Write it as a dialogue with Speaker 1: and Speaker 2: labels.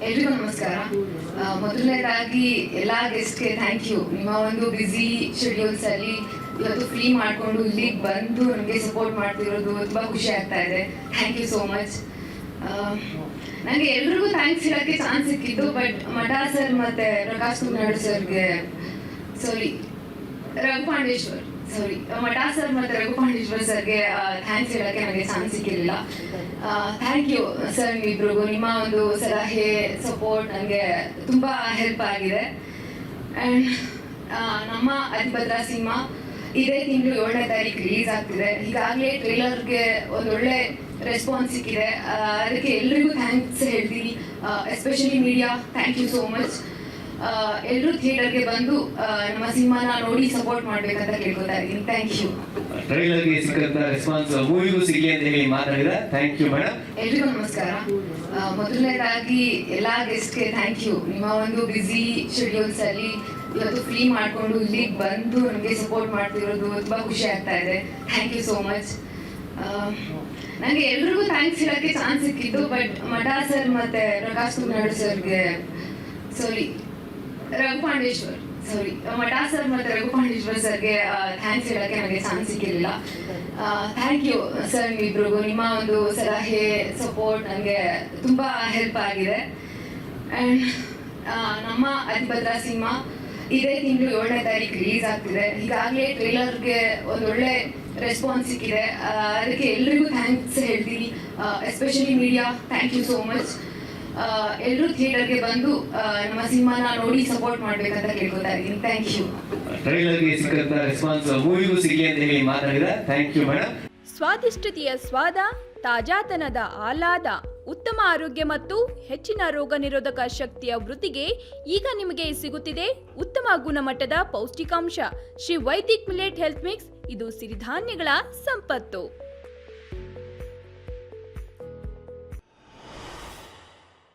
Speaker 1: ಎಲ್ರಿಗೂ ನಮಸ್ಕಾರ. ಮೊದಲನೇದಾಗಿ ಎಲ್ಲ ಗೆಸ್ಟ್ಗೆ ಥ್ಯಾಂಕ್ ಯು. ನಿಮ್ಮ ಒಂದು ಬ್ಯುಸಿ ಶೆಡ್ಯೂಲ್ಸಲ್ಲಿ ಇವತ್ತು ಫ್ರೀ ಮಾಡಿಕೊಂಡು ಇಲ್ಲಿಗೆ ಬಂದು ನನಗೆ ಸಪೋರ್ಟ್ ಮಾಡ್ತಿರೋದು ತುಂಬ ಖುಷಿ ಆಗ್ತಾ ಇದೆ. Thank you so much. ನನಗೆ ಎಲ್ರಿಗೂ ಥ್ಯಾಂಕ್ಸ್ ಹೇಳೋಕ್ಕೆ ಚಾನ್ಸ್ ಸಿಕ್ಕಿತ್ತು, ಬಟ್ ಮಠ ಸರ್ ಮತ್ತು ಪ್ರಕಾಶ್ ಕುನ್ನಾಡ್ ಸರ್ಗೆ ಮಠ ಸರ್ ಮತ್ತು ರಘುಪಾಂಡೇಶ್ವರ್ ಸರ್ಗೆ ಥ್ಯಾಂಕ್ಸ್ ಹೇಳೋಕ್ಕೆ ನನಗೆ ಚಾನ್ಸ್ ಸಿಕ್ಕಿರಲಿಲ್ಲ. ಥ್ಯಾಂಕ್ ಯು ಸರ್, ನೀವಿಬ್ರಿಗೂ ನಿಮ್ಮ ಒಂದು ಸಲಹೆ ಸಪೋರ್ಟ್ ನನಗೆ ತುಂಬ ಹೆಲ್ಪ್ ಆಗಿದೆ. ಆ್ಯಂಡ್ ನಮ್ಮ ಅತಿಭದ್ರ ಸಿನಿಮಾ ಇದೇ ತಿಂಗಳು 7ನೇ ತಾರೀಕು ರಿಲೀಸ್ ಆಗ್ತಿದೆ. ಈಗಾಗಲೇ ಟ್ರೇಲರ್ಗೆ ಒಂದೊಳ್ಳೆ ರೆಸ್ಪಾನ್ಸ್ ಸಿಕ್ಕಿದೆ. ಅದಕ್ಕೆ ಎಲ್ರಿಗೂ ಥ್ಯಾಂಕ್ಸ್ ಹೇಳ್ತೀನಿ. Especially media, thank you so much. ಎಲ್ಲರೂ ಥಿಯೇಟರ್ಗೆ ಬಂದು ನಮ್ಮ ಸಿನಿಮಾನ ನೋಡಿ ಸಪೋರ್ಟ್ ಮಾಡ್ಬೇಕಂತ ಕೇಳ್ಕೊತಾ ಇದ್ದೀನಿ. Thank you.
Speaker 2: ಟ್ರೈಲರ್ಗೆ ಸಿಕ್ಕಂತ ರೆಸ್ಪಾನ್ಸ್ ಮೂವಿಗೂ ಸಿಗಲಿ ಅಂತ ಹೇಳಿ ಮಾತಾಡಿದ. Thank you madam.
Speaker 1: ಎಲ್ರಿಗೂ ನಮಸ್ಕಾರ. ಮೊದಲನೇದಾಗಿ ಎಲ್ಲ ಗೆಸ್ಟ್ಗೆ ಥ್ಯಾಂಕ್ ಯು. ನಿಮ್ಮ ಒಂದು ಬ್ಯುಸಿ ಶೆಡ್ಯೂಲ್ಸಲ್ಲಿ ಇವತ್ತು ಫ್ರೀ ಮಾಡಿಕೊಂಡು ಇಲ್ಲಿಗೆ ಬಂದು ನಮಗೆ ಸಪೋರ್ಟ್ ಮಾಡ್ತಿರೋದು ತುಂಬ ಖುಷಿ ಆಗ್ತಾ ಇದೆ. Thank you so much. ನನಗೆ ಎಲ್ರಿಗೂ ಥ್ಯಾಂಕ್ಸ್ ಹೇಳೋಕ್ಕೆ ಚಾನ್ಸ್ ಸಿಕ್ಕಿತ್ತು, ಬಟ್ ಮಠ ಸರ್ ಮತ್ತು ಪ್ರಕಾಶ್ ಕುನ್ನಾಡ್ ಸರ್ಗೆ ಮಠ ಸರ್ ಮತ್ತು ರಘುಪಾಂಡೇಶ್ವರ್ ಸರ್ಗೆ ಥ್ಯಾಂಕ್ಸ್ ಹೇಳೋಕ್ಕೆ ನನಗೆ ಚಾನ್ಸ್ ಸಿಕ್ಕಿರಲಿಲ್ಲ. ಥ್ಯಾಂಕ್ ಯು ಸರ್, ನೀವಿಬ್ರಿಗೂ ನಿಮ್ಮ ಒಂದು ಸಲಹೆ ಸಪೋರ್ಟ್ ನನಗೆ ತುಂಬ ಹೆಲ್ಪ್ ಆಗಿದೆ. ಆ್ಯಂಡ್ ನಮ್ಮ ಅತಿಭದ್ರ ಸಿನಿಮಾ ಇದೇ ತಿಂಗಳು 7ನೇ ತಾರೀಕು ರಿಲೀಸ್ ಆಗ್ತಿದೆ. ಈಗಾಗಲೇ ಟ್ರೇಲರ್ಗೆ ಒಂದೊಳ್ಳೆ ರೆಸ್ಪಾನ್ಸ್ ಸಿಕ್ಕಿದೆ. ಅದಕ್ಕೆ ಎಲ್ರಿಗೂ ಥ್ಯಾಂಕ್ಸ್ ಹೇಳ್ತೀನಿ. Especially media, thank you so much. ಎಲ್ಲರೂ ಥಿಯೇಟರ್ಗೆ ಬಂದು ನಮ್ಮ ಸಿನಿಮಾನ ನೋಡಿ ಸಪೋರ್ಟ್ ಮಾಡ್ಬೇಕಂತ ಕೇಳ್ಕೊತಾ ಇದ್ದೀನಿ. Thank you.
Speaker 2: ಟ್ರೈಲರ್ಗೆ ಸಿಕ್ಕಂತ ರೆಸ್ಪಾನ್ಸ್ ಮೂವಿಗೂ ಸಿಗಲಿ ಅಂತ ಹೇಳಿ ಮಾತಾಡಿದ. Thank you madam.
Speaker 3: ಸ್ವಾದಿಷ್ಟತೆಯ ಸ್ವಾದ, ತಾಜಾತನದ ಆಹ್ಲಾದ, ಉತ್ತಮ ಆರೋಗ್ಯ ಮತ್ತು ಹೆಚ್ಚಿನ ರೋಗ ನಿರೋಧಕ ಶಕ್ತಿಯ ವೃದ್ಧಿಗೆ ಈಗ ನಿಮಗೆ ಸಿಗುತ್ತಿದೆ ಉತ್ತಮ ಗುಣಮಟ್ಟದ ಪೌಷ್ಟಿಕಾಂಶ. Shri Vaidik millet health mix. ಇದು ಸಿರಿಧಾನ್ಯಗಳ ಸಂಪತ್ತು.